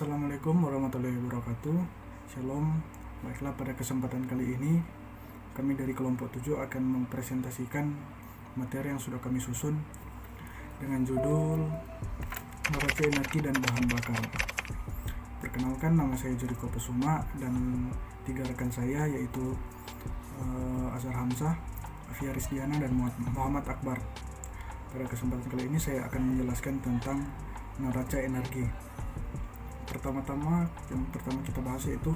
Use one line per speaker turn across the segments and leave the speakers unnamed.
Assalamualaikum warahmatullahi wabarakatuh. Shalom. Baiklah, pada kesempatan kali ini kami dari kelompok 7 akan mempresentasikan materi yang sudah kami susun dengan judul neraca energi dan bahan bakar. Perkenalkan, nama saya Jericho Pesuma dan 3 rekan saya yaitu Azhar Hamzah, Afia Rizdiana, dan Muhammad Akbar. Pada kesempatan kali ini saya akan menjelaskan tentang neraca energi. Yang pertama kita bahas yaitu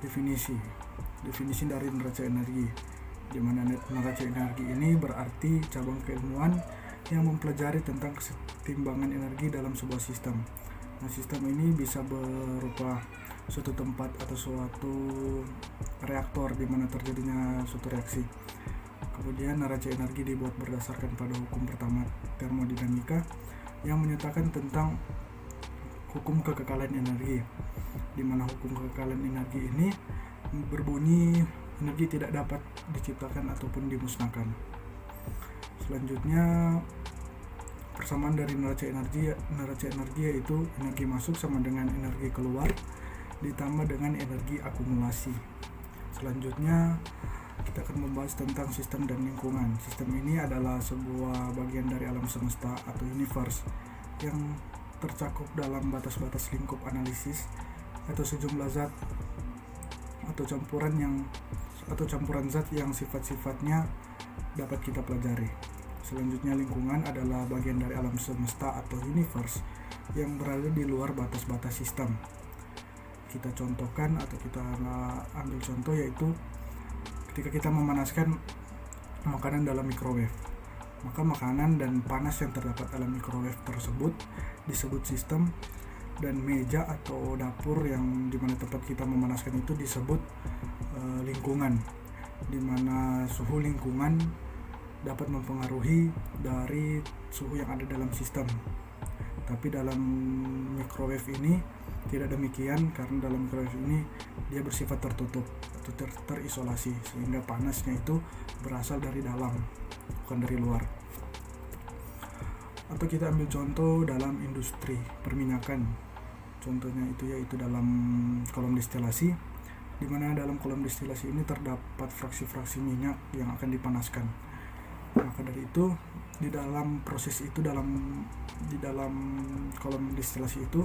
definisi dari neraca energi, di mana neraca energi ini berarti cabang keilmuan yang mempelajari tentang kesetimbangan energi dalam sebuah sistem. Nah, sistem ini bisa berupa suatu tempat atau suatu reaktor di mana terjadinya suatu reaksi. Kemudian neraca energi dibuat berdasarkan pada hukum pertama termodinamika yang menyatakan tentang hukum kekekalan energi, di mana hukum kekekalan energi ini berbunyi energi tidak dapat diciptakan ataupun dimusnahkan. Selanjutnya, persamaan dari neraca energi yaitu energi masuk sama dengan energi keluar ditambah dengan energi akumulasi. Selanjutnya kita akan membahas tentang sistem dan lingkungan. Sistem ini adalah sebuah bagian dari alam semesta atau universe yang tercakup dalam batas-batas lingkup analisis atau sejumlah zat atau campuran zat yang sifat-sifatnya dapat kita pelajari. Selanjutnya, lingkungan adalah bagian dari alam semesta atau universe yang berada di luar batas-batas sistem. Kita contohkan atau kita ambil contoh yaitu ketika kita memanaskan makanan dalam microwave, maka makanan dan panas yang terdapat dalam microwave tersebut disebut sistem, dan meja atau dapur yang dimana tempat kita memanaskan itu disebut lingkungan, dimana suhu lingkungan dapat mempengaruhi dari suhu yang ada dalam sistem. Tapi dalam microwave ini tidak demikian, karena dalam microwave ini dia bersifat tertutup atau terisolasi, sehingga panasnya itu berasal dari dalam, bukan dari luar. Atau kita ambil contoh dalam industri perminyakan, contohnya itu yaitu dalam kolom distilasi, di mana dalam kolom distilasi ini terdapat fraksi-fraksi minyak yang akan dipanaskan. Maka dari itu di dalam proses itu di dalam kolom distilasi itu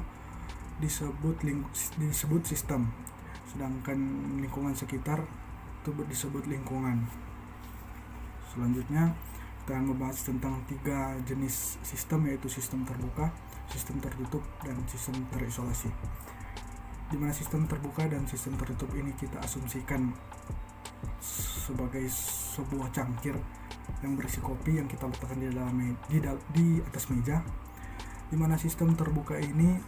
disebut sistem, sedangkan lingkungan sekitar itu disebut lingkungan. Selanjutnya kita akan membahas tentang 3 jenis sistem, yaitu sistem terbuka, sistem tertutup, dan sistem terisolasi. Di mana sistem terbuka dan sistem tertutup ini kita asumsikan sebagai sebuah cangkir yang berisi kopi yang kita letakkan di atas meja. Di mana sistem terbuka ini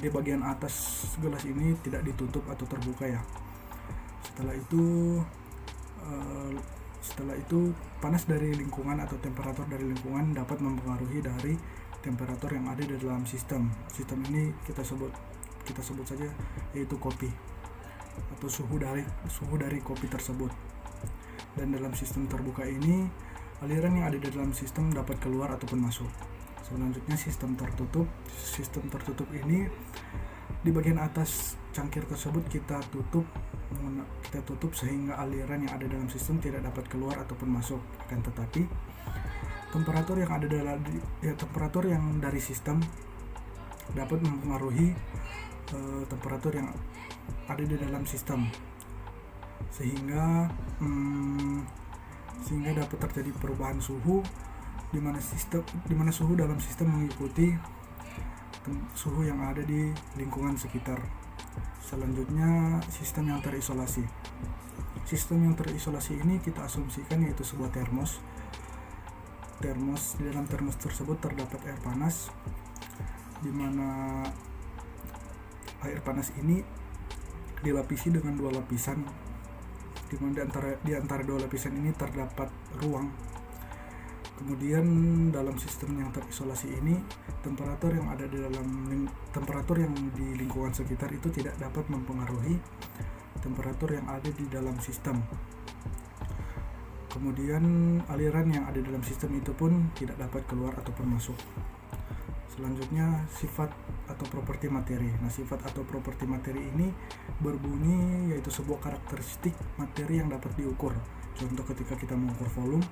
di bagian atas gelas ini tidak ditutup atau terbuka ya. Setelah itu panas dari lingkungan atau temperatur dari lingkungan dapat mempengaruhi dari temperatur yang ada di dalam sistem. Sistem ini kita sebut saja yaitu kopi atau suhu dari kopi tersebut. Dan dalam sistem terbuka ini aliran yang ada di dalam sistem dapat keluar ataupun masuk. Selanjutnya sistem tertutup. Sistem tertutup ini di bagian atas cangkir tersebut kita tutup sehingga aliran yang ada dalam sistem tidak dapat keluar ataupun masuk. Akan tetapi temperatur yang dari sistem dapat mempengaruhi temperatur yang ada di dalam sistem, sehingga dapat terjadi perubahan suhu di mana suhu dalam sistem mengikuti suhu yang ada di lingkungan sekitar. Selanjutnya, sistem yang terisolasi. Sistem yang terisolasi ini kita asumsikan yaitu sebuah termos. Di dalam termos tersebut terdapat air panas, di mana air panas ini dilapisi dengan 2 lapisan, di mana di antara 2 lapisan ini terdapat ruang. Kemudian dalam sistem yang terisolasi ini temperatur yang di lingkungan sekitar itu tidak dapat mempengaruhi temperatur yang ada di dalam sistem. Kemudian aliran yang ada dalam sistem itu pun tidak dapat keluar ataupun masuk. Selanjutnya sifat atau properti materi. Nah, sifat atau properti materi ini berbunyi yaitu sebuah karakteristik materi yang dapat diukur. Contoh ketika kita mengukur volume,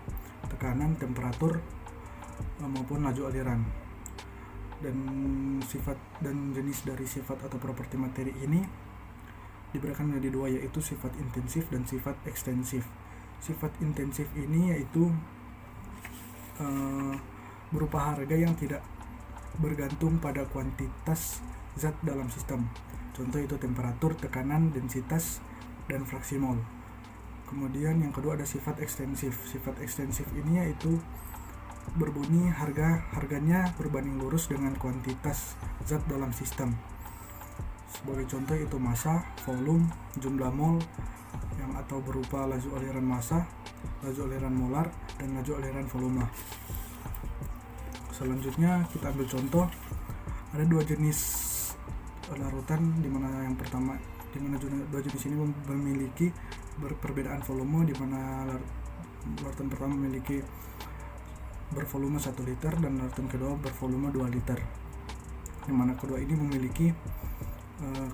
tekanan, temperatur, maupun laju aliran. Dan sifat dan jenis dari sifat atau properti materi ini diberikan menjadi dua, yaitu sifat intensif dan sifat ekstensif. Sifat intensif ini yaitu berupa harga yang tidak bergantung pada kuantitas zat dalam sistem. Contoh itu temperatur, tekanan, densitas, dan fraksi mol. Kemudian yang kedua ada sifat ekstensif. Sifat ekstensif ini yaitu berbunyi harganya berbanding lurus dengan kuantitas zat dalam sistem. Sebagai contoh itu massa, volume, jumlah mol yang atau berupa laju aliran massa, laju aliran molar, dan laju aliran volume. Selanjutnya kita ambil contoh, ada dua jenis larutan, dimana yang pertama, dimana dua jenis ini memiliki perbedaan volume, dimana larutan pertama memiliki bervolume 1 liter dan larutan kedua bervolume 2 liter, dimana kedua ini memiliki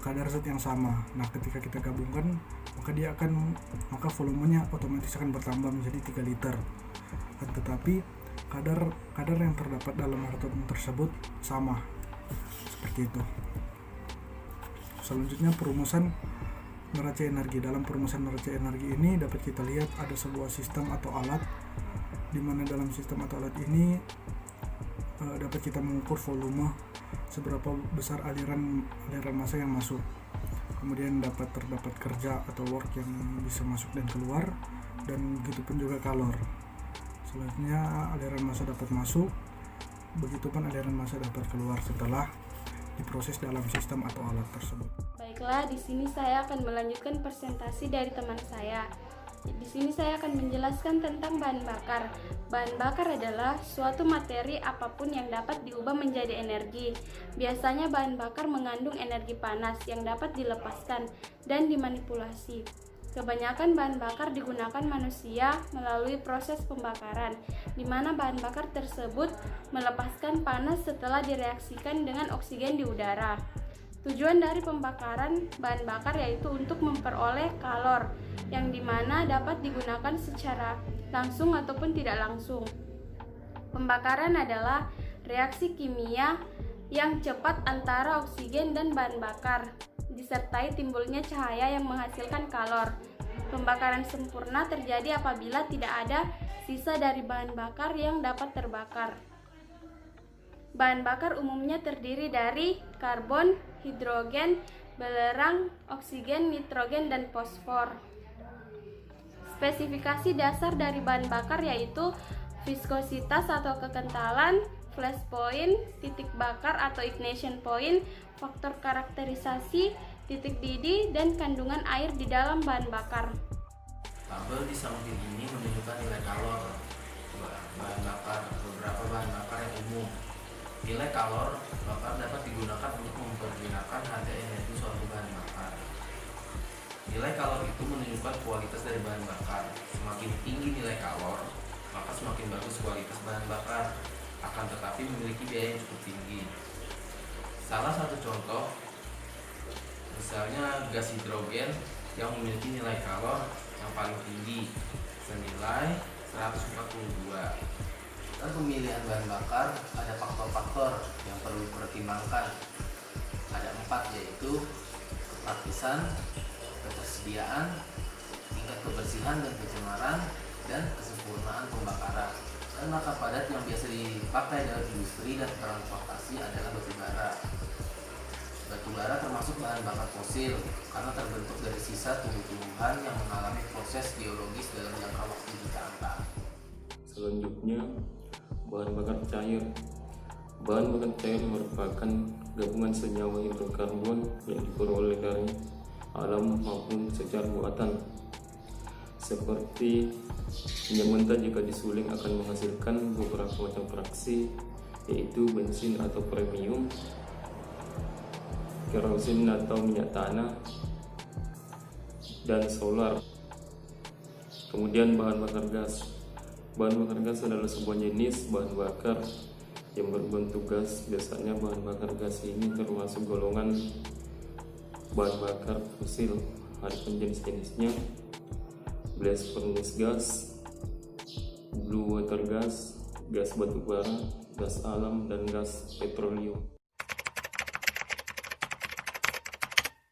kadar zat yang sama. Nah, ketika kita gabungkan, maka volumenya otomatis akan bertambah menjadi 3 liter. Tetapi kadar yang terdapat dalam larutan tersebut sama, seperti itu. Selanjutnya perumusan neraca energi. Dalam perumusan neraca energi ini dapat kita lihat ada sebuah sistem atau alat, di mana dalam sistem atau alat ini dapat kita mengukur volume, seberapa besar aliran massa yang masuk. Kemudian terdapat kerja atau work yang bisa masuk dan keluar, dan begitupun juga kalor. Selanjutnya aliran massa dapat masuk, begitupun aliran massa dapat keluar setelah diproses dalam sistem atau alat tersebut.
Baiklah, di sini saya akan melanjutkan presentasi dari teman saya. Di sini saya akan menjelaskan tentang bahan bakar. Bahan bakar adalah suatu materi apapun yang dapat diubah menjadi energi. Biasanya bahan bakar mengandung energi panas yang dapat dilepaskan dan dimanipulasi. Kebanyakan bahan bakar digunakan manusia melalui proses pembakaran, di mana bahan bakar tersebut melepaskan panas setelah direaksikan dengan oksigen di udara. Tujuan dari pembakaran bahan bakar yaitu untuk memperoleh kalor, yang dimana dapat digunakan secara langsung ataupun tidak langsung. Pembakaran adalah reaksi kimia yang cepat antara oksigen dan bahan bakar, disertai timbulnya cahaya yang menghasilkan kalor. Pembakaran sempurna terjadi apabila tidak ada sisa dari bahan bakar yang dapat terbakar. Bahan bakar umumnya terdiri dari karbon, hidrogen, belerang, oksigen, nitrogen, dan fosfor. Spesifikasi dasar dari bahan bakar yaitu viskositas atau kekentalan, flash point, titik bakar atau ignition point, faktor karakterisasi, titik didih, dan kandungan air di dalam bahan bakar.
Tabel di samping ini menunjukkan nilai kalor bahan bakar, beberapa bahan bakar yang umum. Nilai kalor bakar dapat digunakan untuk memperkirakan harga energi suatu bahan bakar. Nilai kalor itu menunjukkan kualitas dari bahan bakar. Semakin tinggi nilai kalor, maka semakin bagus kualitas bahan bakar, akan tetapi memiliki biaya yang cukup tinggi. Salah satu contoh, misalnya gas hidrogen yang memiliki nilai kalor yang paling tinggi, senilai 142. Dan pemilihan bahan bakar ada faktor-faktor yang perlu dipertimbangkan. Ada 4, yaitu lapisan, ketersediaan, tingkat kebersihan dan pencemaran, dan kesempurnaan pembakaran. Dan maka padat yang biasa dipakai dalam industri dan transportasi adalah batu bara. Batu bara termasuk bahan bakar fosil karena terbentuk dari sisa tumbuh-tumbuhan yang mengalami proses geologis dalam jangka waktu jutaan.
Selanjutnya, bahan bakar cair. Bahan bakar cair merupakan gabungan senyawa hidrokarbon yang diperoleh dari alam maupun secara buatan. Seperti minyak mentah jika disuling akan menghasilkan beberapa macam fraksi, yaitu bensin atau premium, kerosin atau minyak tanah, dan solar. Kemudian bahan bakar gas. Bahan bakar gas adalah sebuah jenis bahan bakar yang berbentuk gas. Biasanya bahan bakar gas ini termasuk golongan bahan bakar fosil. Ada jenis-jenisnya: blast furnace gas, blue water gas, gas batu bara, gas alam, dan gas petroleum.